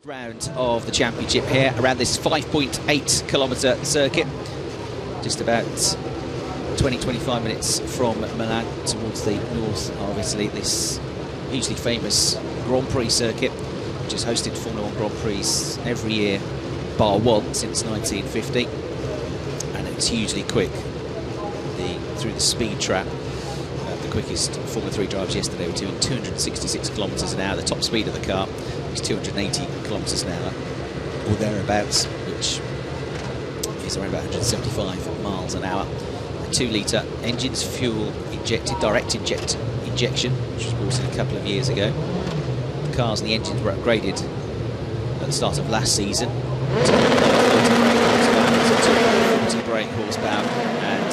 Round of the championship here around this 5.8 kilometre circuit, just about 20-25 minutes from Milan towards the north. Obviously this hugely famous Grand Prix circuit, which has hosted Formula 1 Grand Prix every year bar one since 1950, and it's hugely quick through the speed trap. The quickest Formula 3 drivers yesterday were doing 266 kilometres an hour. The top speed of the car is 280 kilometres an hour or thereabouts, which is around about 175 miles an hour. A 2-litre engines, fuel injected, direct injection, which was brought in a couple of years ago. The cars and the engines were upgraded at the start of last season to 40 brake horsepower, and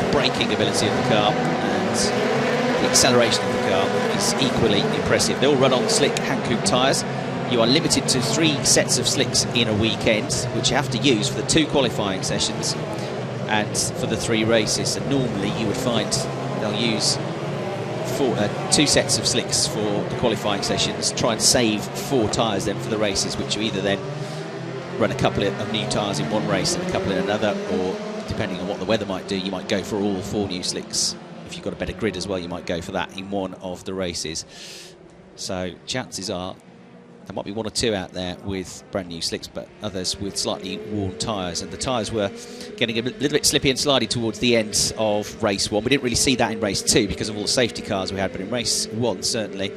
the braking ability of the car and the acceleration of the car is equally impressive. They all run on slick Hankook tyres. You are limited to 3 sets of slicks in a weekend, which you have to use for the 2 qualifying sessions and for the 3 races. And normally you would find they'll use 2 sets of slicks for the qualifying sessions, try and save 4 tyres then for the races, which you either then run a couple of new tyres in one race and a couple in another, or depending on what the weather might do, you might go for all 4 new slicks. If you've got a better grid as well, you might go for that in one of the races. So chances are there might be 1 or 2 out there with brand new slicks, but others with slightly worn tyres. And the tyres were getting a little bit slippy and slidey towards the end of race 1. We didn't really see that in race 2 because of all the safety cars we had, but in race 1 certainly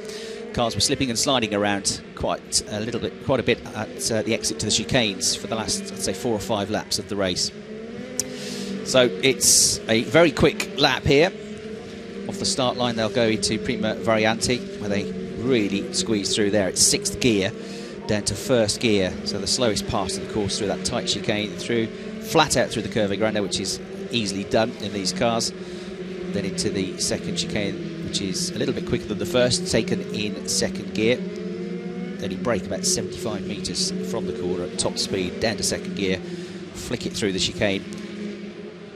cars were slipping and sliding around quite a bit at the exit to the chicanes for the last, I'd say, 4 or 5 laps of the race. So it's a very quick lap here. Off the start line they'll go into Prima Variante, where they really squeeze through there. It's 6th gear down to 1st gear, so the slowest part of the course through that tight chicane, through flat out through the Curva Grande, which is easily done in these cars, then into the 2nd chicane, which is a little bit quicker than the first, taken in 2nd gear. Then you brake about 75 metres from the corner at top speed, down to 2nd gear, flick it through the chicane,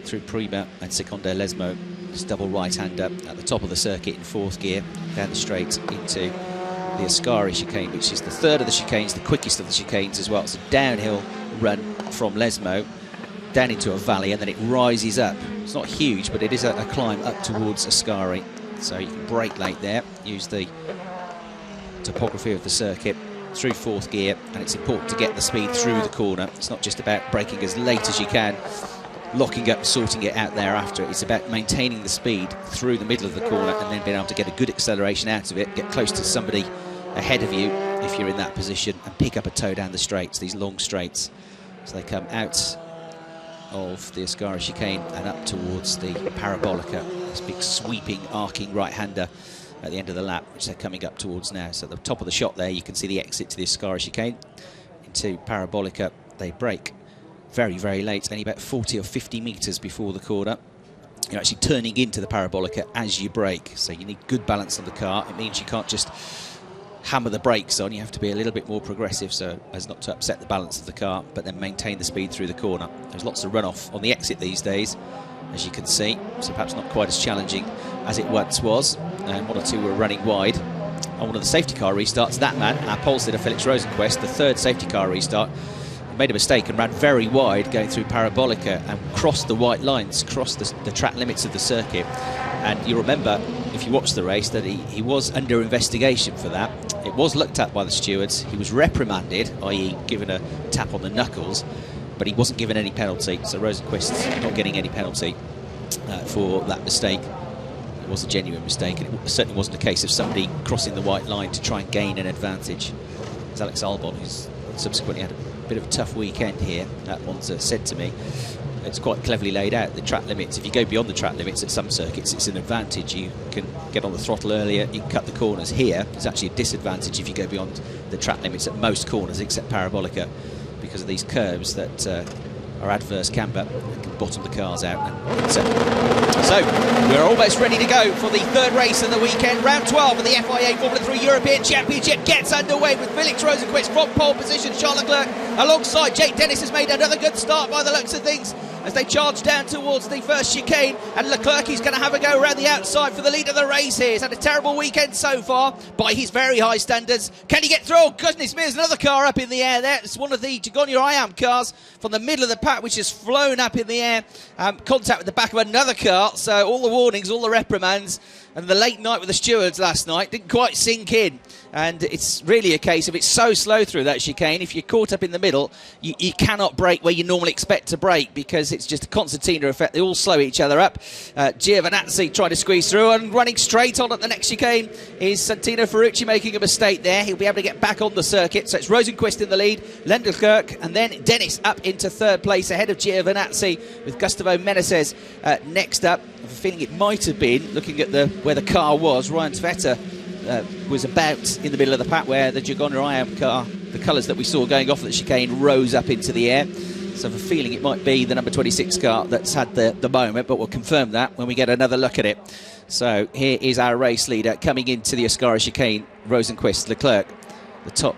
through Prima and Seconda Lesmo. Just double right-hander at the top of the circuit in 4th gear, down the straight into the Ascari chicane, which is the 3rd of the chicanes, the quickest of the chicanes as well. It's a downhill run from Lesmo down into a valley, and then it rises up. It's not huge, but it is a climb up towards Ascari. So you can brake late there, use the topography of the circuit through 4th gear, and it's important to get the speed through the corner. It's not just about braking as late as you can, locking up, sorting it out thereafter. It's about maintaining the speed through the middle of the corner and then being able to get a good acceleration out of it, get close to somebody ahead of you if you're in that position, and pick up a toe down the straights, these long straights. So they come out of the Ascari chicane and up towards the Parabolica, this big sweeping, arcing right-hander at the end of the lap, which they're coming up towards now. So at the top of the shot there, you can see the exit to the Ascari chicane. Into Parabolica, they brake very, very late, only about 40 or 50 metres before the corner. You're actually turning into the Parabolica as you brake, so you need good balance on the car. It means you can't just hammer the brakes on, you have to be a little bit more progressive so as not to upset the balance of the car, but then maintain the speed through the corner. There's lots of runoff on the exit these days, as you can see, so perhaps not quite as challenging as it once was, and 1 or 2 were running wide. On one of the safety car restarts, that man, our pole sitter Felix Rosenquist, the 3rd safety car restart, made a mistake and ran very wide going through Parabolica and crossed the white lines, crossed the track limits of the circuit. And you remember, if you watched the race, that he was under investigation for that. It was looked at by the stewards. He was reprimanded, i.e. given a tap on the knuckles, but he wasn't given any penalty. So Rosenquist's not getting any penalty for that mistake. It was a genuine mistake, and it certainly wasn't a case of somebody crossing the white line to try and gain an advantage. As Alex Albon, who's subsequently had a bit of a tough weekend here at Monza, said to me, it's quite cleverly laid out, the track limits. If you go beyond the track limits at some circuits, it's an advantage. You can get on the throttle earlier, you can cut the corners. Here, it's actually a disadvantage if you go beyond the track limits at most corners except Parabolica, because of these curves that are adverse camber and can bottom the cars out. So we're almost ready to go for the 3rd race of the weekend. Round 12 of the FIA Formula 3 European Championship gets underway with Felix Rosenquist from pole position. Charles Leclerc alongside Jake Dennis has made another good start by the looks of things. as they charge down towards the first chicane, and Leclerc is going to have a go around the outside for the lead of the race here. He's had a terrible weekend so far by his very high standards. Can he get through? Oh goodness me, there's another car up in the air there. It's one of the Jagonia IAM cars from the middle of the pack, which has flown up in the air, contact with the back of another car. So all the warnings, all the reprimands, and the late night with the stewards last night didn't quite sink in. And it's really a case of it's so slow through that chicane. If you're caught up in the middle, you cannot brake where you normally expect to brake, because it's just a concertina effect. They all slow each other up. Giovinazzi trying to squeeze through, and running straight on at the next chicane is Santino Ferrucci, making a mistake there. He'll be able to get back on the circuit. So it's Rosenqvist in the lead, Leclerc, and then Dennis up into third place ahead of Giovinazzi, with Gustavo Meneses next up. I have a feeling it might have been, looking at where the car was, Ryan Tveta was about in the middle of the pack, where the Jagonia IAM car, the colours that we saw going off at the chicane, rose up into the air. So I have a feeling it might be the number 26 car that's had the moment, but we'll confirm that when we get another look at it. So here is our race leader coming into the Ascari chicane, Rosenqvist, Leclerc, the top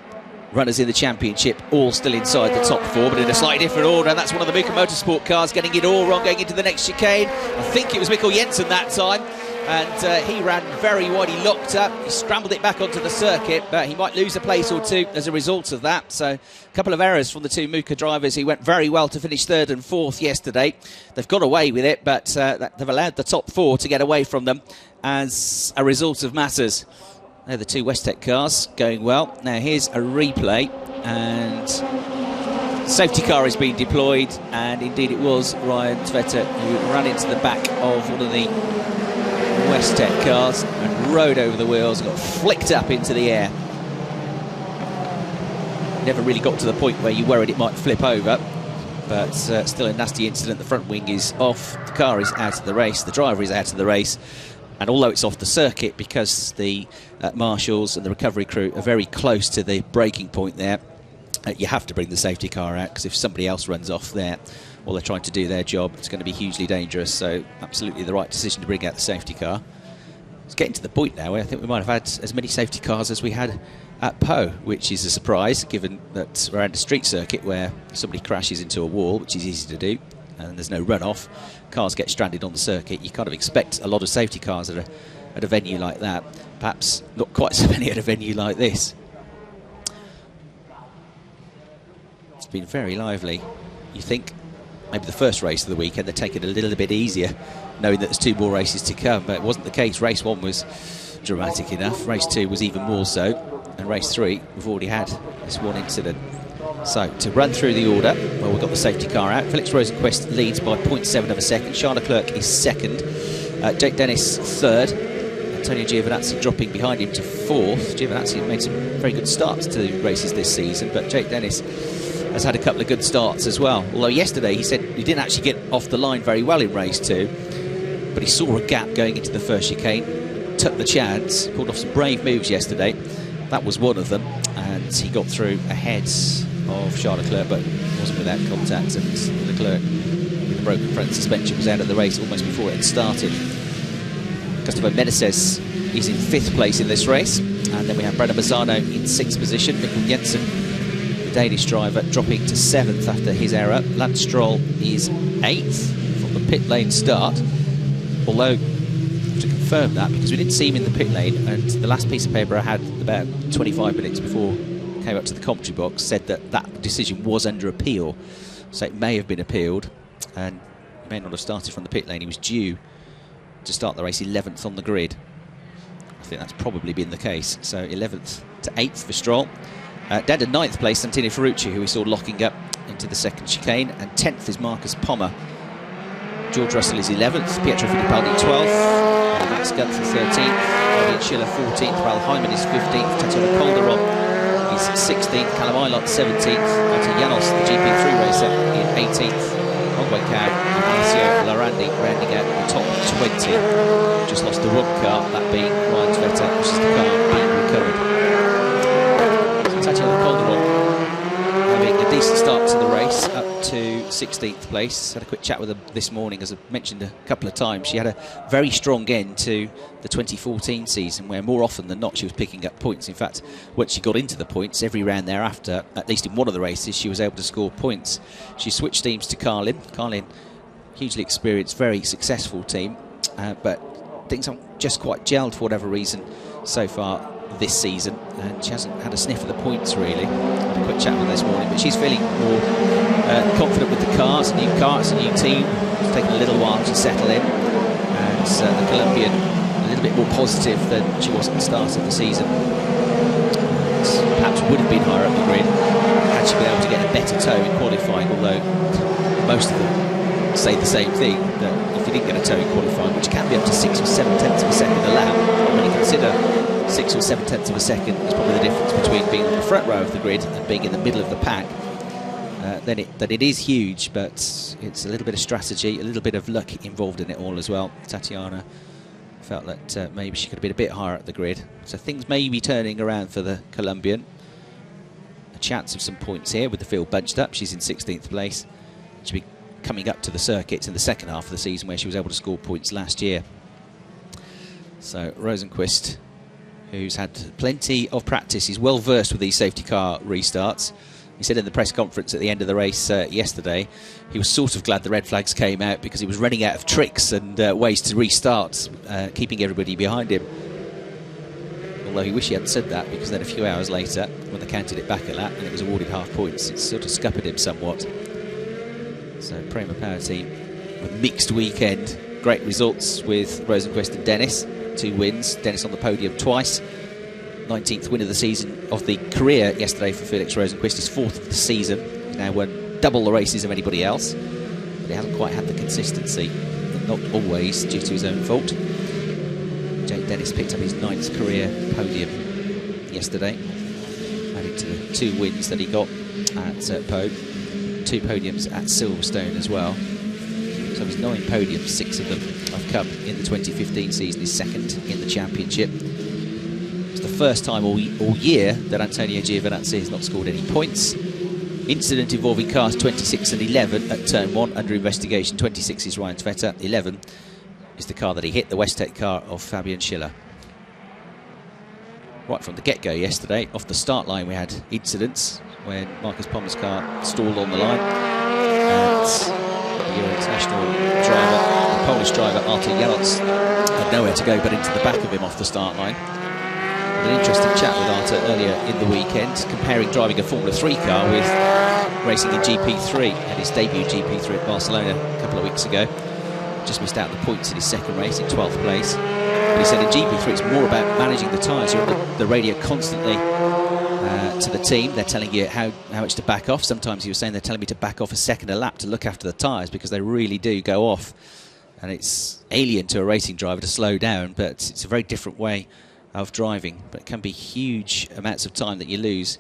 runners in the championship, all still inside the top four, but in a slightly different order. And that's one of the Muka Motorsport cars getting it all wrong going into the next chicane. I think it was Mikkel Jensen that time, and he ran very wide. He locked up, he scrambled it back onto the circuit, but he might lose a place or two as a result of that. So a couple of errors from the two Muka drivers who went very well to finish third and fourth yesterday. They've got away with it, but they've allowed the top four to get away from them as a result of matters. They're the two Westec cars going well. Now here's a replay, and safety car is being deployed, and indeed it was Ryan Tveta who ran into the back of one of the Westec cars and rode over the wheels, got flicked up into the air. Never really got to the point where you worried it might flip over, but still a nasty incident. The front wing is off, the car is out of the race, the driver is out of the race. And although it's off the circuit, because the marshals and the recovery crew are very close to the braking point there, you have to bring the safety car out, because if somebody else runs off there while they're trying to do their job, it's going to be hugely dangerous. So absolutely the right decision to bring out the safety car. It's getting to the point now where I think we might have had as many safety cars as we had at Po, which is a surprise given that we're at a street circuit where somebody crashes into a wall, which is easy to do, and there's no runoff. Cars get stranded on the circuit. You kind of expect a lot of safety cars at a venue like that. Perhaps not quite so many at a venue like this. It's been very lively. You think maybe the first race of the weekend they're taking it a little bit easier, knowing that there's two more races to come, but it wasn't the case. Race 1 was dramatic enough. Race 2 was even more so, and race 3 we've already had this one incident. So, to run through the order, well, we've got the safety car out. Felix Rosenqvist leads by 0.7 of a second. Charles Leclerc is second. Jake Dennis third. Antonio Giovinazzi dropping behind him to fourth. Giovinazzi made some very good starts to races this season, but Jake Dennis has had a couple of good starts as well. Although yesterday he said he didn't actually get off the line very well in race 2, but he saw a gap going into the first chicane, took the chance, pulled off some brave moves yesterday. That was one of them, and he got through ahead of Charles Leclerc, but wasn't without contact, and Leclerc with the broken front suspension was out of the race almost before it had started. Gustavo Meneses is in 5th place in this race, and then we have Brandon Mazzano in 6th position. Mikkel Jensen, the Danish driver, dropping to 7th after his error. Lance Stroll is 8th from the pit lane start, although to confirm that, because we didn't see him in the pit lane, and the last piece of paper I had about 25 minutes before came up to the commentary box said that that decision was under appeal, so it may have been appealed and he may not have started from the pit lane. He was due to start the race 11th on the grid. I think that's probably been the case. So 11th to 8th for Stroll. Down to 9th place, Santino Ferrucci, who we saw locking up into the second chicane, and 10th is Marcus Pommer. George Russell is 11th, Pietro Fittipaldi 12th, Max Gunther 13th, Fabian Schiller 14th, Raul Hyman is 15th, Tatiana Calderon is 16th, Callum Eilert 17th, Martin Janos, the GP3 racer, in 18th, Hongwei Cao and Alessio Larandi rounding out the top 20. Just lost the one car, that being Ryan Tveta, which is the car being recovered. So Tatiana Calderon having a decent start to the race, up to 16th place. Had a quick chat with her this morning, as I mentioned a couple of times. She had a very strong end to the 2014 season, where more often than not she was picking up points. In fact, once she got into the points, every round thereafter, at least in one of the races, she was able to score points. She switched teams to Carlin. Carlin hugely experienced, very successful team, but things haven't just quite gelled for whatever reason so far this season, and she hasn't had a sniff of the points really. Had a quick chat with her this morning, but she's feeling more confident with the car. It's a new car, it's a new team. It's taken a little while to settle in, and the Colombian a little bit more positive than she was at the start of the season. Perhaps would have been higher up the grid had she been able to get a better toe in qualifying, although most of them say the same thing, that if you didn't get a toe in qualifying, which can be up to 6 or 7 tenths of a second a lap, when you consider 6 or 7 tenths of a second is probably the difference between being on the front row of the grid and being in the middle of the pack, then it is huge, but it's a little bit of strategy, a little bit of luck involved in it all as well. Tatiana felt that maybe she could have been a bit higher at the grid, so things may be turning around for the Colombian. A chance of some points here with the field bunched up. She's in 16th place. She'll be coming up to the circuits in the second half of the season where she was able to score points last year. So Rosenqvist, who's had plenty of practice, he's well versed with these safety car restarts. He said in the press conference at the end of the race yesterday, he was sort of glad the red flags came out because he was running out of tricks and ways to restart, keeping everybody behind him. Although he wished he hadn't said that, because then a few hours later, when they counted it back a lap and it was awarded half points, it sort of scuppered him somewhat. So Prema Power Team with mixed weekend. Great results with Rosenqvist and Dennis. 2 wins. Dennis on the podium twice. 19th win of the season, of the career yesterday for Felix Rosenqvist. His 4th of the season. He's now won double the races of anybody else, but he hasn't quite had the consistency, not always due to his own fault. Jake Dennis picked up his 9th career podium yesterday, adding to the 2 wins that he got at Pau. 2 podiums at Silverstone as well. So his 9 podiums, 6 of them have come in the 2015 season, his 2nd in the championship. It's the first time all year that Antonio Giovinazzi has not scored any points. Incident involving cars 26 and 11 at turn 1 under investigation. 26 is Ryan Tveter, 11 is the car that he hit, the Westech car of Fabian Schiller. Right from the get-go yesterday, off the start line we had incidents when Marcus Pommer's car stalled on the line, and the Euro International driver, the Polish driver Artur Janot, had nowhere to go but into the back of him off the start line. Had an interesting chat with Artur earlier in the weekend, comparing driving a Formula 3 car with racing in GP3. Had his debut GP3 at Barcelona a couple of weeks ago. Just missed out the points in his 2nd race in 12th place. But he said in GP3 it's more about managing the tyres. You're on the radio constantly to the team. They're telling you how much to back off. Sometimes he was saying they're telling me to back off a second a lap to look after the tyres, because they really do go off. And it's alien to a racing driver to slow down, but it's a very different way of driving. But it can be huge amounts of time that you lose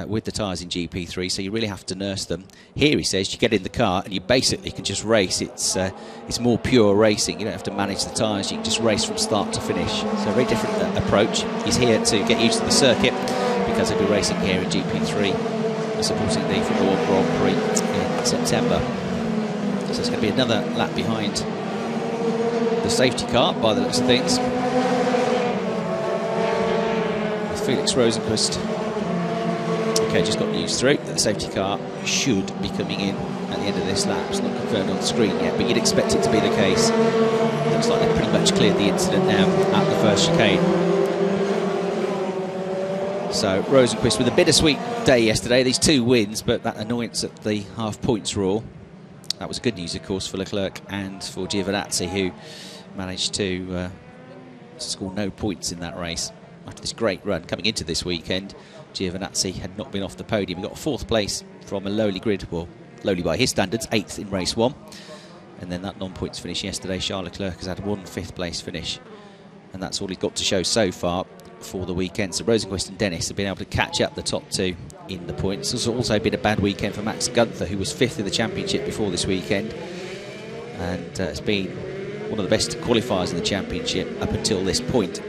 with the tyres in GP3, so you really have to nurse them. Here he says you get in the car and you basically can just race. It's more pure racing. You don't have to manage the tyres, you can just race from start to finish. So a very different approach. He's here to get used to the circuit, because he'll be racing here in GP3, supporting the Formula 1 Grand Prix in September. So it's going to be another lap behind the safety car by the looks of things, with Felix Rosenqvist. Okay, just got news through that the safety car should be coming in at the end of this lap. It's not confirmed on the screen yet, but you'd expect it to be the case. Looks like they've pretty much cleared the incident now at the first chicane. So Rosenqvist with a bittersweet day yesterday, these 2 wins, but that annoyance at the half points rule. That was good news, of course, for Leclerc and for Giovinazzi, who managed to score no points in that race. After this great run coming into this weekend, Giovinazzi had not been off the podium. He got a 4th place from a lowly grid, well, lowly by his standards, 8th in race 1. And then that non-points finish yesterday, Charles Leclerc has had 1 5th place finish. And that's all he's got to show so far for the weekend. So Rosenqvist and Dennis have been able to catch up the top 2 in the points. It's also been a bad weekend for Max Gunther, who was 5th in the championship before this weekend. And it's been one of the best qualifiers in the championship up until this point.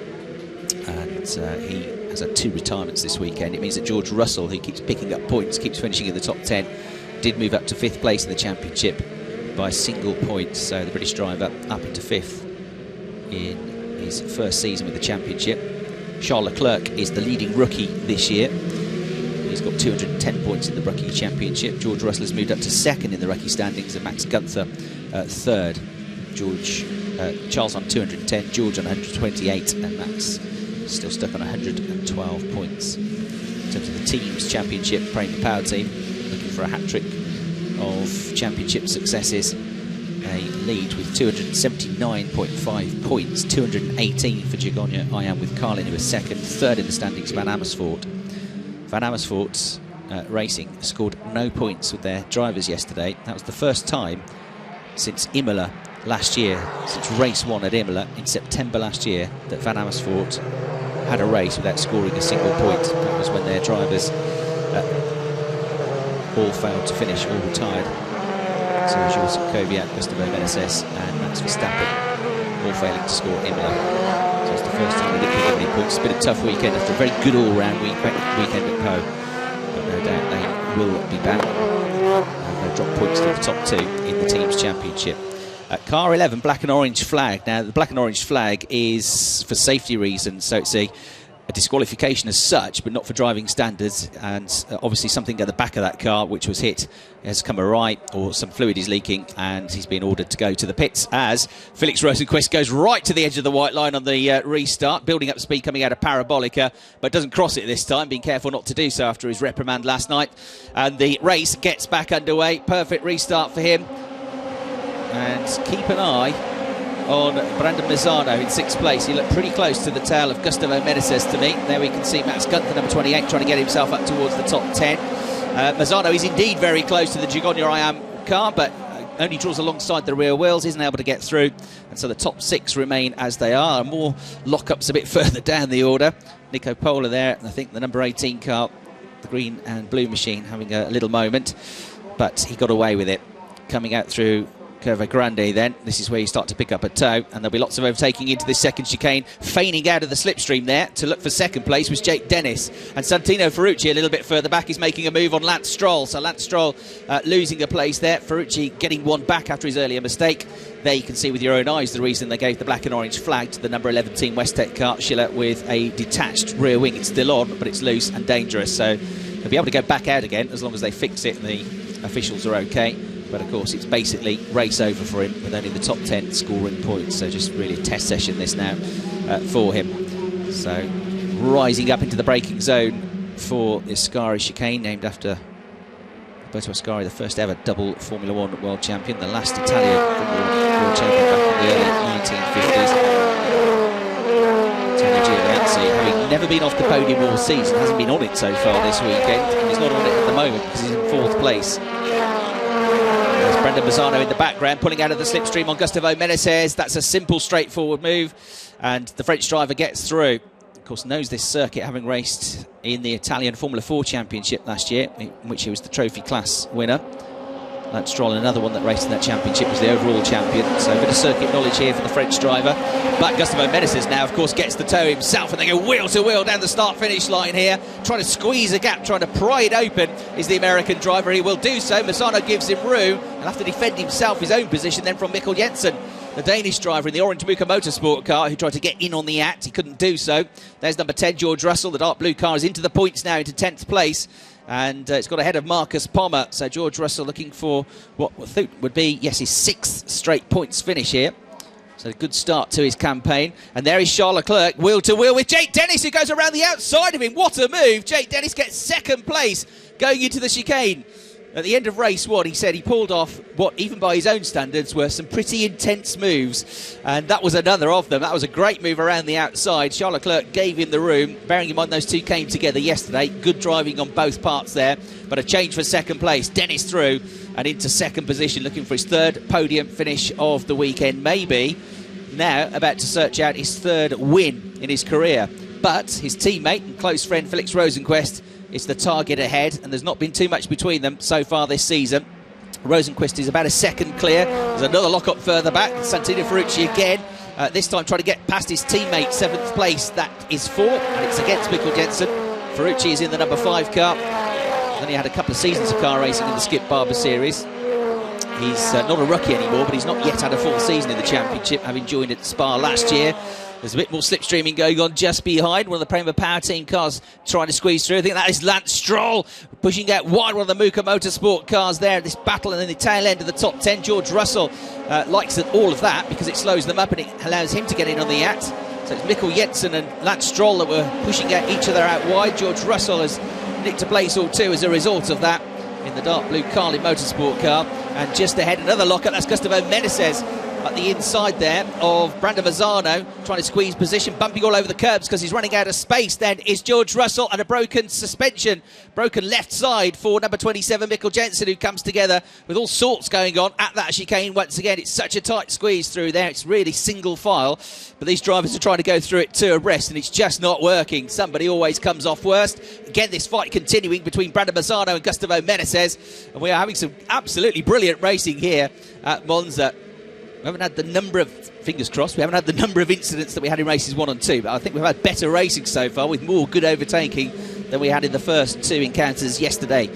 And he has had 2 retirements this weekend. It means that George Russell, who keeps picking up points, keeps finishing in the top 10, did move up to 5th place in the championship by a single point. So the British driver up into 5th in his first season with the championship. Charles Leclerc is the leading rookie this year. He's got 210 points in the Rookie Championship. George Russell has moved up to second in the Rookie standings, and Max Gunther third. Charles on 210, George on 128, and Max still stuck on 112 points. In terms of the team's championship, Premier Power Team looking for a hat-trick of championship successes. A lead with 279.5 points, 218 for Gigonia Ayam, with Carlin, who was second. Third in the standings, Van Amersfoort. Van Amersfoort Racing scored no points with their drivers yesterday. That was the first time since Imola last year, since race 1 at Imola in September last year, that Van Amersfoort had a race without scoring a single point. That was when their drivers all failed to finish, all retired. So Jules Kvyat, Gustavo Meneses and Max Verstappen all failing to score at Imola. So it's the first time they didn't pick up any points. It's been a tough weekend after a very good all-round weekend at Poe. But no doubt they will be back. They'll drop points to the top 2 in the team's championship. Car 11, black and orange flag. Now, the black and orange flag is for safety reasons, so it's a disqualification as such, but not for driving standards. And obviously something at the back of that car which was hit has come awry, or some fluid is leaking, and he's been ordered to go to the pits as Felix Rosenqvist goes right to the edge of the white line on the restart, building up speed coming out of Parabolica, but doesn't cross it this time, being careful not to do so after his reprimand last night. And the race gets back underway. Perfect restart for him. And keep an eye on Brandon Mazzano in 6th place. He looked pretty close to the tail of Gustavo Meneses to me. There we can see Max Gunther, number 28, trying to get himself up towards the top 10. Mazzano is indeed very close to the Gigonia Ayam car, but only draws alongside the rear wheels, isn't able to get through. And so the top 6 remain as they are. More lockups a bit further down the order. Nico Pola there, and I think the number 18 car, the green and blue machine, having a little moment, but he got away with it. Coming out through Curva Grande then, this is where you start to pick up a toe, and there'll be lots of overtaking into this second chicane. Feigning out of the slipstream there to look for second place was Jake Dennis, and Santino Ferrucci a little bit further back is making a move on Lance Stroll. So Lance Stroll losing a place there, Ferrucci getting one back after his earlier mistake. There you can see with your own eyes the reason they gave the black and orange flag to the number 11 Team Westec car, Schiller, with a detached rear wing. It's still on, but it's loose and dangerous, so they'll be able to go back out again as long as they fix it and the officials are okay. But of course it's basically race over for him with only the top 10 scoring points, so just really a test session this now for him. So rising up into the braking zone for the Ascari chicane, named after Roberto Ascari, the first ever double Formula 1 world champion, the last Italian Formula 1 world champion back in the early 1950s. Antonio Giovinazzi, having never been off the podium all season, hasn't been on it so far this weekend, and he's not on it at the moment because he's in 4th place. Brendan Mazzano in the background, pulling out of the slipstream on Gustavo Meneses. That's a simple, straightforward move, and the French driver gets through. Of course, knows this circuit, having raced in the Italian Formula 4 Championship last year, in which he was the trophy class winner. Lance Stroll, another one that raced in that championship, was the overall champion. So a bit of circuit knowledge here for the French driver. But Gustavo Meneses now, of course, gets the toe himself, and they go wheel to wheel down the start-finish line here, trying to squeeze a gap, trying to pry it open, is the American driver. He will do so. Mazzano gives him room. He'll have to defend himself, his own position, then from Mikkel Jensen, the Danish driver in the orange Muka Motorsport car, who tried to get in on the act. He couldn't do so. There's number 10, George Russell. The dark blue car is into the points now, into 10th place. And it's got ahead of Marcus Pommer. So George Russell looking for what would be, yes, his 6th straight points finish here. So a good start to his campaign. And there is Charles Leclerc, wheel to wheel with Jake Dennis, who goes around the outside of him. What a move. Jake Dennis gets 2nd place going into the chicane. At the end of race 1, he said he pulled off what, even by his own standards, were some pretty intense moves. And that was another of them. That was a great move around the outside. Charles Leclerc gave him the room. Bearing in mind those two came together yesterday. Good driving on both parts there. But a change for 2nd place. Dennis through and into 2nd position, looking for his 3rd podium finish of the weekend. Maybe now about to search out his 3rd win in his career. But his teammate and close friend Felix Rosenqvist is the target ahead, and there's not been too much between them so far this season. Rosenqvist is about a 2nd clear. There's another lock-up further back. Santino Ferrucci again, this time trying to get past his teammate, 7th place. That is 4, and it's against Mikkel Jensen. Ferrucci is in the number 5 car. He's only had a couple of seasons of car racing in the Skip Barber Series. He's not a rookie anymore, but he's not yet had a full season in the championship, having joined at Spa last year. There's a bit more slipstreaming going on just behind. One of the Prema Power Team cars trying to squeeze through. I think that is Lance Stroll pushing out wide. One of the Muka Motorsport cars there. This battle and then the tail end of the top 10. George Russell likes all of that because it slows them up and it allows him to get in on the act. So it's Mikkel Jensen and Lance Stroll that were pushing out each other out wide. George Russell has nicked a place or two as a result of that in the dark blue Carlin Motorsport car. And just ahead, another lockup. That's Gustavo Menezes at the inside there of Brandon Mazzano, trying to squeeze position, bumping all over the curbs because he's running out of space. Then is George Russell, and a broken suspension, broken left side for number 27, Mikkel Jensen, who comes together with all sorts going on at that chicane. Once again, it's such a tight squeeze through there. It's really single file, but these drivers are trying to go through it two abreast, and it's just not working. Somebody always comes off worst. Again, this fight continuing between Brandon Mazzano and Gustavo Menezes, and we are having some absolutely brilliant racing here at Monza. We haven't had the number of, fingers crossed, we haven't had the number of incidents that we had in races 1 and 2, but I think we've had better racing so far with more good overtaking than we had in the first two encounters yesterday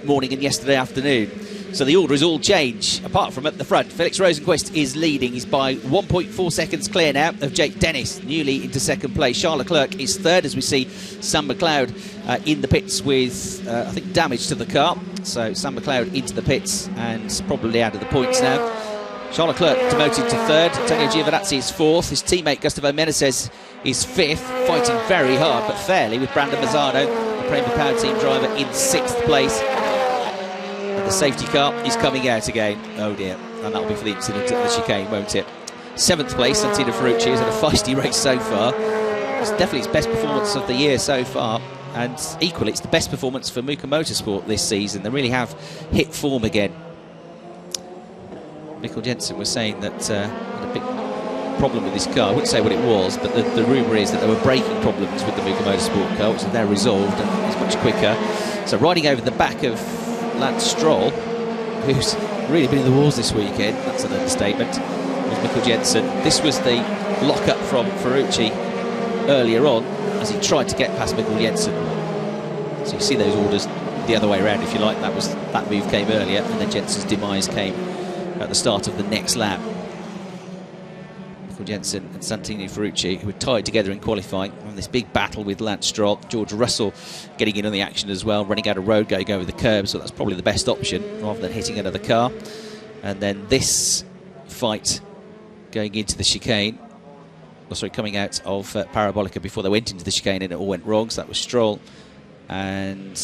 morning and yesterday afternoon. So the order is all change, apart from at the front. Felix Rosenqvist is leading. He's by 1.4 seconds clear now of Jake Dennis, newly into second place. Charles Leclerc is third, as we see Sam McLeod in the pits with, I think, damage to the car. So Sam McLeod into the pits and probably out of the points now. Charles Leclerc demoted to third. Antonio Giovinazzi is fourth. His teammate Gustavo Menezes is fifth, fighting very hard but fairly with Brandon Mazzano, the Prema Power Team driver, in sixth place. And the safety car is coming out again. Oh dear. And that'll be for the incident at the chicane, won't it? Seventh place, Santino Ferrucci has had a feisty race so far. It's definitely his best performance of the year so far. And equally, it's the best performance for Muka Motorsport this season. They really have hit form again. Mikkel Jensen was saying that had a big problem with his car. I wouldn't say what it was, but the rumour is that there were braking problems with the Muka Motorsport car, which are now resolved and is much quicker. So riding over the back of Lance Stroll, who's really been in the wars this weekend, that's an understatement, was Mikkel Jensen. This was the lock-up from Ferrucci earlier on as he tried to get past Mikkel Jensen. So you see those orders the other way around, if you like. That move came earlier, and then Jensen's demise came at the start of the next lap. Mikkel Jensen and Santino Ferrucci, who were tied together in qualifying, on this big battle with Lance Stroll. George Russell getting in on the action as well, running out of road, going over the curb, so that's probably the best option rather than hitting another car. And then this fight going into the chicane, coming out of Parabolica before they went into the chicane, and it all went wrong. So that was Stroll and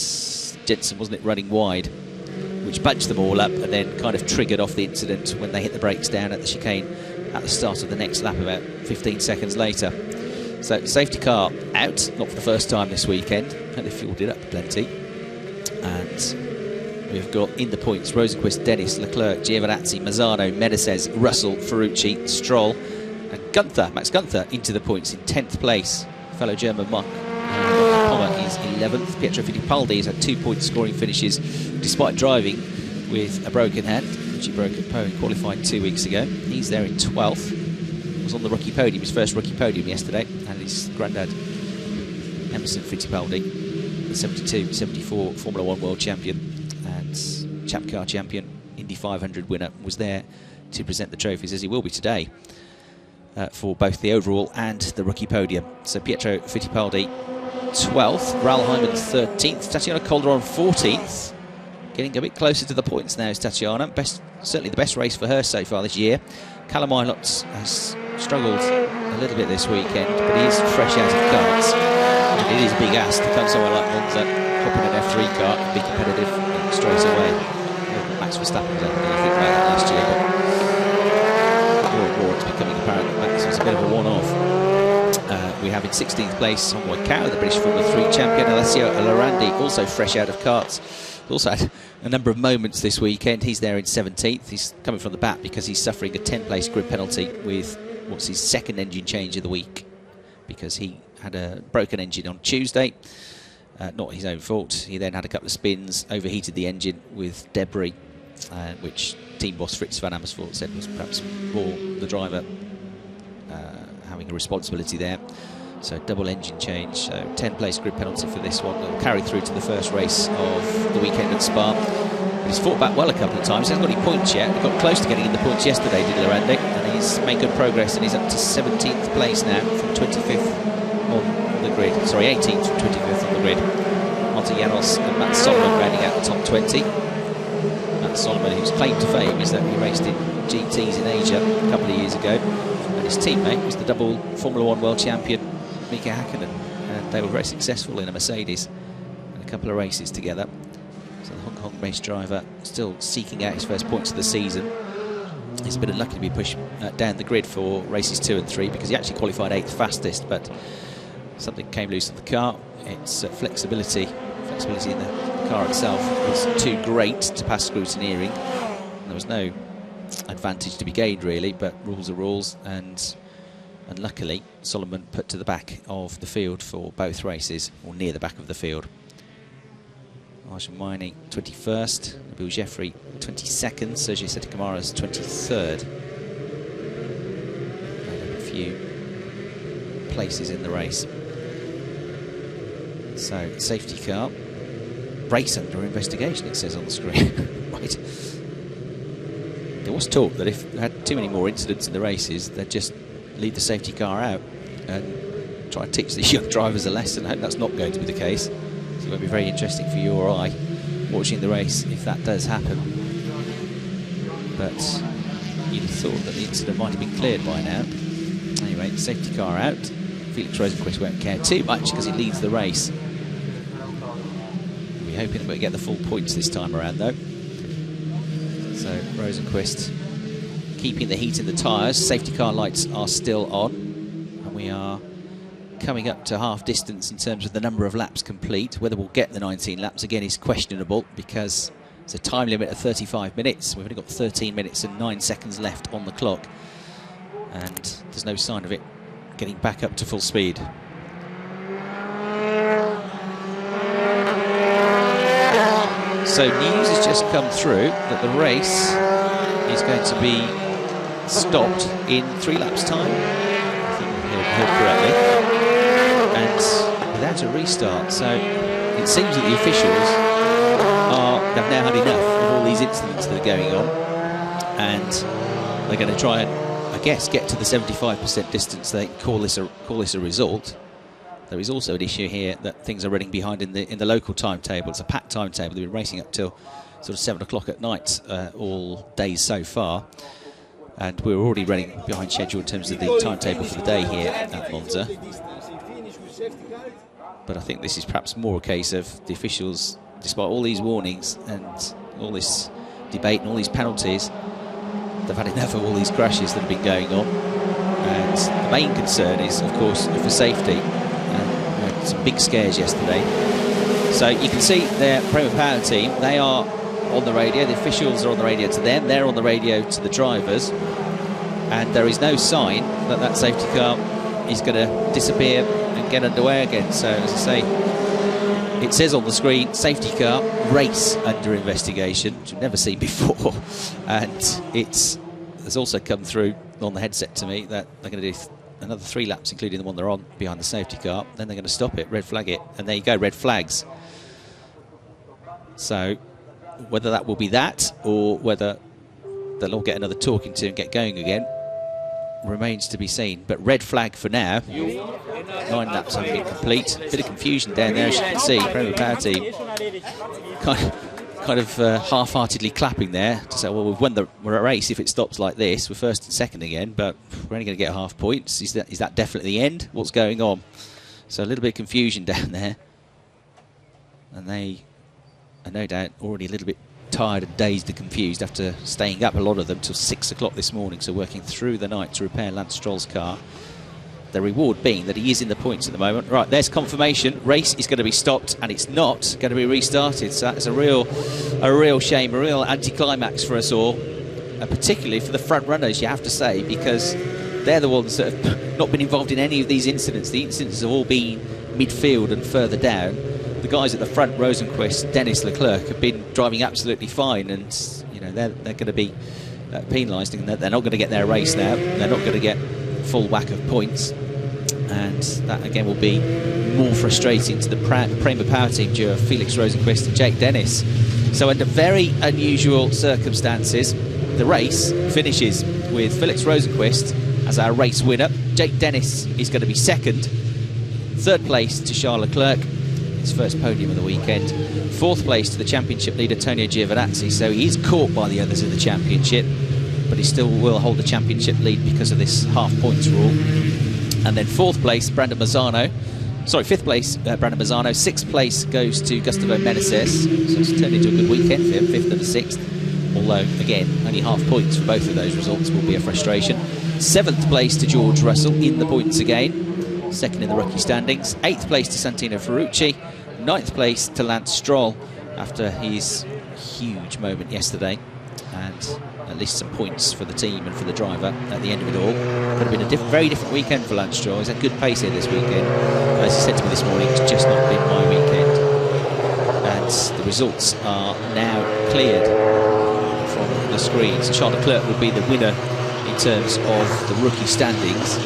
Jensen, wasn't it, running wide, which bunched them all up and then kind of triggered off the incident when they hit the brakes down at the chicane at the start of the next lap about 15 seconds later. So safety car out, not for the first time this weekend, and they fueled it up plenty. And we've got in the points Rosenqvist, Dennis, Leclerc, Giovinazzi, Mazzano, Menezes, Russell, Ferrucci, Stroll and Max Gunther into the points in 10th place. Fellow German Mark Pommer is 11th. Pietro Fittipaldi has had 2-point scoring finishes despite driving with a broken hand, which he broke at Poe in qualifying 2 weeks ago. He's there in 12th. Was on the rookie podium, his first rookie podium yesterday, and his granddad Emerson Fittipaldi, the 72, 74 Formula 1 world champion and Champ Car champion, Indy 500 winner, was there to present the trophies, as he will be today, for both the overall and the rookie podium. So Pietro Fittipaldi 12th, Raoul Hyman 13th, Tatiana Calderon 14th. Getting a bit closer to the points now is Tatiana. Certainly the best race for her so far this year. Callum Ilott has struggled a little bit this weekend, but he is fresh out of karts. And it is a big ask to come somewhere like Monza, hop in an F3 car and be competitive straight away. Max Verstappen was able to do anything like that last year, but more and more it's becoming apparent that Max was a bit of a one-off. We have in 16th place on Cow, the British Formula 3 champion. Alessio Lorandi, also fresh out of karts. Also had a number of moments this weekend. He's there in 17th. He's coming from the back because he's suffering a 10-place grid penalty with what's his second engine change of the week, because he had a broken engine on Tuesday. Not his own fault. He then had a couple of spins, overheated the engine with debris, which team boss Fritz van Amersfoort said was perhaps more the driver having a responsibility there. So double engine change, so 10-place grid penalty for this one. It'll carry through to the first race of the weekend at Spa. But he's fought back well a couple of times. He hasn't got any points yet. He got close to getting in the points yesterday, did Lorandi, and he's made good progress, and he's up to 17th place now from 25th on the grid. Sorry, 18th from 25th on the grid. Monza Janos and Matt Solomon rounding out the top 20. Matt Solomon, whose claim to fame is that he raced in GTs in Asia a couple of years ago, and his teammate was the double Formula 1 world champion Mika Häkkinen, and they were very successful in a Mercedes in a couple of races together. So the Hong Kong race driver still seeking out his first points of the season. He's a bit unlucky to be pushed down the grid for races 2 and 3 because he actually qualified 8th fastest, but something came loose in the car. Its flexibility in the car itself was too great to pass scrutineering. There was no advantage to be gained really, but rules are rules, and luckily Solomon put to the back of the field for both races, or near the back of the field. Arjun Maini 21st, Nabil Jeffrey 22nd, Sergio Setikamara's 23rd. A few places in the race. So, safety car, race under investigation, it says on the screen. Right. There was talk that if they had too many more incidents in the races, they'd just leave the safety car out and try and teach these young drivers a lesson. I hope that's not going to be the case. So it will be very interesting for you or I watching the race if that does happen. But you'd have thought that the incident might have been cleared by now. Anyway, safety car out. Felix Rosenqvist won't care too much because he leads the race. We're hoping that we'll get the full points this time around though. So Rosenqvist keeping the heat in the tyres. Safety car lights are still on, and we are coming up to half distance in terms of the number of laps complete. Whether we'll get the 19 laps again is questionable because it's a time limit of 35 minutes. We've only got 13 minutes and 9 seconds left on the clock, and there's no sign of it getting back up to full speed. So news has just come through that the race is going to be stopped in 3 laps time, I think I heard correctly, and without a restart. So it seems that the officials have now had enough of all these incidents that are going on, and they're going to try and, I guess, get to the 75% distance. They call this a result. There is also an issue here that things are running behind in the local timetable. It's a packed timetable. They've been racing up till sort of 7 o'clock at night all days so far, and we're already running behind schedule in terms of the timetable for the day here at Monza. But I think this is perhaps more a case of the officials, despite all these warnings and all this debate and all these penalties, they've had enough of all these crashes that have been going on, and the main concern is, of course, for safety. We had some big scares yesterday. So you can see their Prema Power team, they are on the radio, the officials are on the radio to them, they're on the radio to the drivers, and there is no sign that that safety car is going to disappear and get underway again. So, as I say, it says on the screen, safety car, race under investigation, which I've never seen before. And it's also come through on the headset to me that they're going to do another 3 laps, including the one they're on behind the safety car. Then they're going to stop it, red flag it, and there you go, red flags. So whether that will be that, or whether they'll all get another talking to and get going again, remains to be seen. But red flag for now. 9 laps haven't been complete. Bit of confusion down there, as you can see. Prema Power team kind of half-heartedly clapping there to say, well, we've won the race if it stops like this. We're first and second again, but we're only going to get half points. Is that definitely the end? What's going on? So a little bit of confusion down there, and they are no doubt already a little bit tired and dazed and confused after staying up, a lot of them, till 6 o'clock this morning, so working through the night to repair Lance Stroll's car. The reward being that he is in the points at the moment. Right, there's confirmation. Race is going to be stopped, and it's not going to be restarted. So that's a real shame, a real anticlimax for us all, and particularly for the front runners, you have to say, because they're the ones that have not been involved in any of these incidents. The incidents have all been midfield and further down. The guys at the front, Rosenqvist, Dennis Leclerc, have been driving absolutely fine, and you know they're going to be penalised, and they're not going to get their race now. They're not going to get full whack of points, and that again will be more frustrating to the Prema Power team duo of Felix Rosenqvist and Jake Dennis. So under very unusual circumstances, the race finishes with Felix Rosenqvist as our race winner. Jake Dennis is going to be second. Third place to Charles Leclerc, his first podium of the weekend. Fourth place to the championship leader Antonio Giovinazzi, so he is caught by the others in the championship, but he still will hold the championship lead because of this half points rule. And then fourth place, Brandon Mazzano. Sorry, fifth place, Brandon Mazzano. Sixth place goes to Gustavo Meneses. So it's turned into a good weekend for him, fifth and sixth. Although, again, only half points for both of those results will be a frustration. Seventh place to George Russell in the points again. Second in the rookie standings. Eighth place to Santino Ferrucci. Ninth place to Lance Stroll after his huge moment yesterday. And at least some points for the team and for the driver at the end of it all. Could have been a very different weekend for Lance Stroll. He's had good pace here this weekend. As he said to me this morning, it's just not been my weekend. And the results are now cleared from the screens. Charles Leclerc will be the winner in terms of the rookie standings.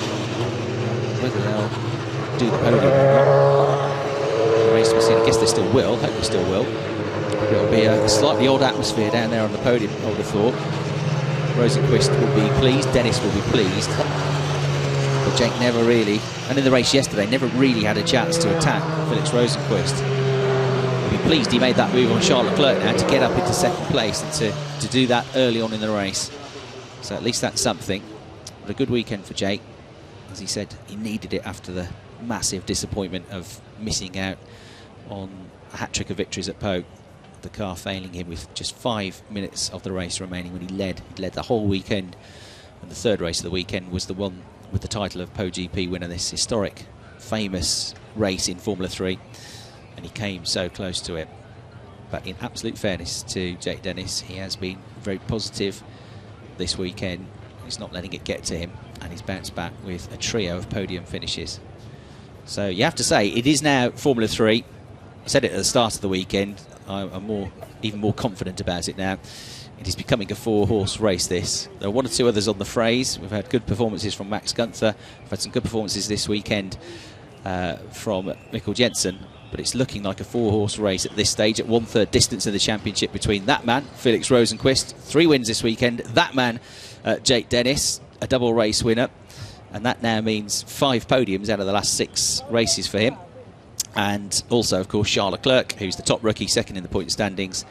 Whether they'll do the podium or not, the race to be seen. I guess they still will. Hope they still will. It'll be a slightly odd atmosphere down there on the podium, I would have thought. Rosenqvist will be pleased, Dennis will be pleased, but Jake never really, and in the race yesterday, never really had a chance to attack Felix Rosenqvist. He'll be pleased he made that move on Charles Leclerc now to get up into second place and to do that early on in the race. So at least that's something. But a good weekend for Jake. As he said, he needed it after the massive disappointment of missing out on a hat-trick of victories at Pau. The car failing him with just 5 minutes of the race remaining when he led. He led the whole weekend, and the third race of the weekend was the one with the title of Pau GP winner, this historic, famous race in Formula 3, and he came so close to it. But in absolute fairness to Jake Dennis, he has been very positive this weekend. He's not letting it get to him, and he's bounced back with a trio of podium finishes. So you have to say, it is now Formula 3. I said it at the start of the weekend. I'm even more confident about it now. It is becoming a four-horse race, this. There are one or two others on the phrase. We've had good performances from Max Gunther. We've had some good performances this weekend from Mikkel Jensen. But it's looking like a four-horse race at this stage, at one-third distance in the championship between that man, Felix Rosenqvist, 3 wins this weekend. That man, Jake Dennis, a double race winner. And that now means 5 podiums out of the last 6 races for him. And also, of course, Charles Leclerc, who's the top rookie, second in the point standings.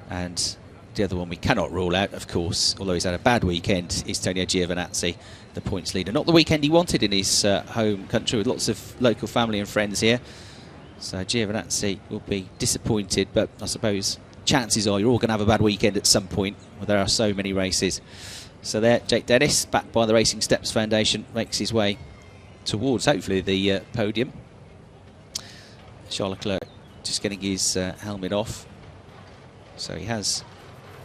And the other one we cannot rule out, of course, although he's had a bad weekend, is Antonio Giovinazzi, the points leader. Not the weekend he wanted in his home country, with lots of local family and friends here. So Giovinazzi will be disappointed, but I suppose chances are you're all going to have a bad weekend at some point, where there are so many races. So there, Jake Dennis, backed by the Racing Steps Foundation, makes his way towards, hopefully, the podium. Charles Leclerc just getting his helmet off. So he has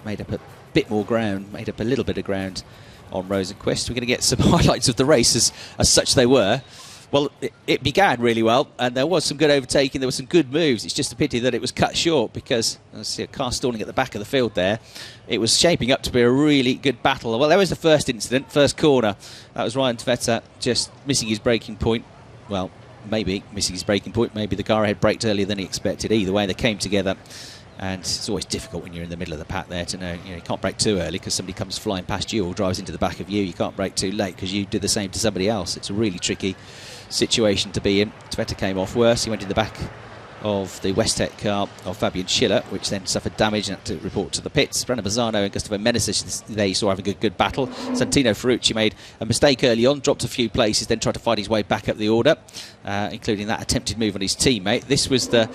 made up a bit more ground, made up a little bit of ground on Rosenqvist. We're going to get some highlights of the race as such they were. Well, it began really well, and there was some good overtaking, there were some good moves. It's just a pity that it was cut short, because I see a car stalling at the back of the field there. It was shaping up to be a really good battle. Well, there was the first incident, first corner. That was Ryan Tveta just missing his braking point. Well, maybe missing his braking point, maybe the car ahead braked earlier than he expected. Either way, they came together, and it's always difficult when you're in the middle of the pack there to know, you can't brake too early because somebody comes flying past you or drives into the back of you. You can't brake too late because you do the same to somebody else. It's a really tricky situation to be in. Tveta came off worse. He went in the back of the Westech car of Fabian Schiller, which then suffered damage and had to report to the pits. Brandon Mazzano and Gustavo Meneses, there you saw having a good battle. Santino Ferrucci made a mistake early on, dropped a few places, then tried to fight his way back up the order, including that attempted move on his teammate. This was the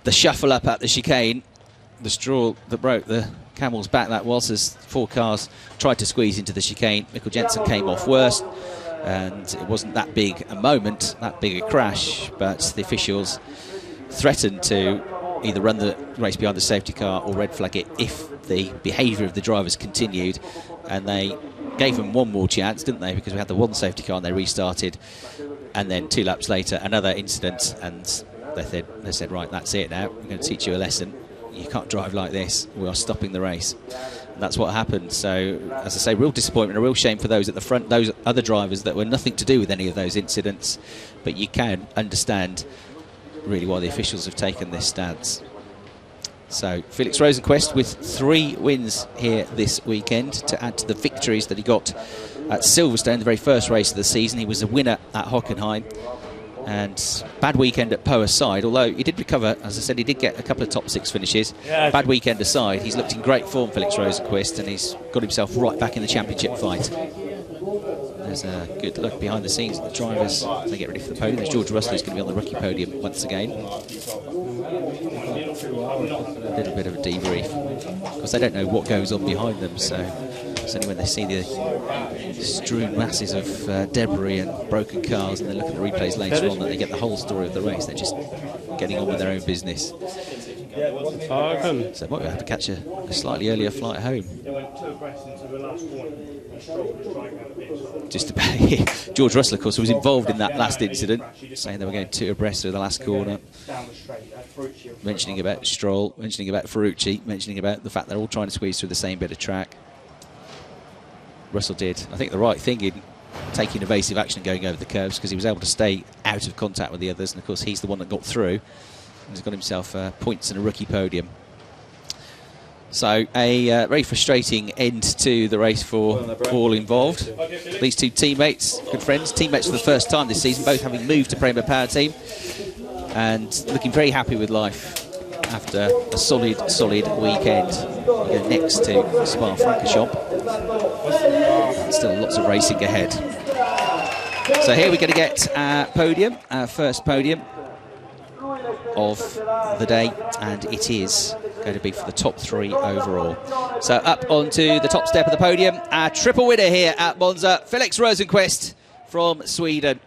shuffle up at the chicane, the straw that broke the camel's back, that was, as 4 cars tried to squeeze into the chicane. Mikkel Jensen came off worst, and it wasn't that big a moment, that big a crash, but the officials threatened to either run the race behind the safety car or red flag it if the behaviour of the drivers continued, and they gave them one more chance, didn't they, because we had the one safety car and they restarted, and then 2 laps later another incident, and they said right, that's it now, we're going to teach you a lesson, you can't drive like this, we are stopping the race. And that's what happened. So, as I say, real disappointment, a real shame for those at the front, those other drivers that were nothing to do with any of those incidents, but you can understand really why the officials have taken this stance. So Felix Rosenqvist with 3 wins here this weekend to add to the victories that he got at Silverstone, the very first race of the season. He was a winner at Hockenheim. And bad weekend at Poa aside, although he did recover, as I said, he did get a couple of top 6 finishes. Yeah, bad weekend aside, he's looked in great form, Felix Rosenqvist, and he's got himself right back in the championship fight. There's a good look behind the scenes at the drivers as they get ready for the podium. There's George Russell, who's going to be on the rookie podium once again. A little bit of a debrief, because they don't know what goes on behind them, so it's only when they see the strewn masses of debris and broken cars and they look at the replays later on that they get the whole story of the race. They're just getting on with their own business. So might have to catch a slightly earlier flight home. Just about. George Russell, of course, was involved in that last incident, saying they were going 2 abreast through the last corner, mentioning about Stroll, mentioning about Ferrucci, mentioning about the fact they're all trying to squeeze through the same bit of track. Russell did, I think, the right thing in taking evasive action and going over the curves, because he was able to stay out of contact with the others, and of course he's the one that got through. He's got himself points and a rookie podium. So a very frustrating end to the race for all involved. These 2 teammates, good friends, teammates for the first time this season, both having moved to Prema Power Team, and looking very happy with life after a solid weekend. We go next to Spa-Francorchamps. Still lots of racing ahead. So here we're going to get our podium, our first podium of the day, and it is going to be for the top 3 overall. So up onto the top step of the podium, our triple winner here at Monza, Felix Rosenqvist from Sweden.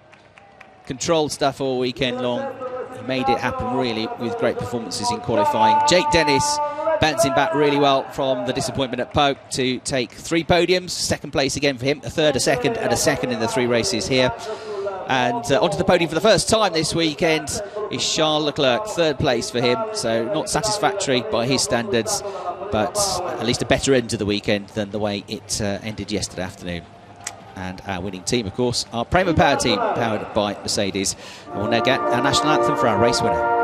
Controlled stuff all weekend long. He made it happen really with great performances in qualifying. Jake Dennis bouncing back really well from the disappointment at Poe to take 3 podiums. Second place again for him, a third, a second, and a second in the 3 races here. And onto the podium for the first time this weekend is Charles Leclerc, 3rd place for him. So not satisfactory by his standards, but at least a better end to the weekend than the way it ended yesterday afternoon. And our winning team, of course, our Prema Power Team, powered by Mercedes. And we'll now get our national anthem for our race winner.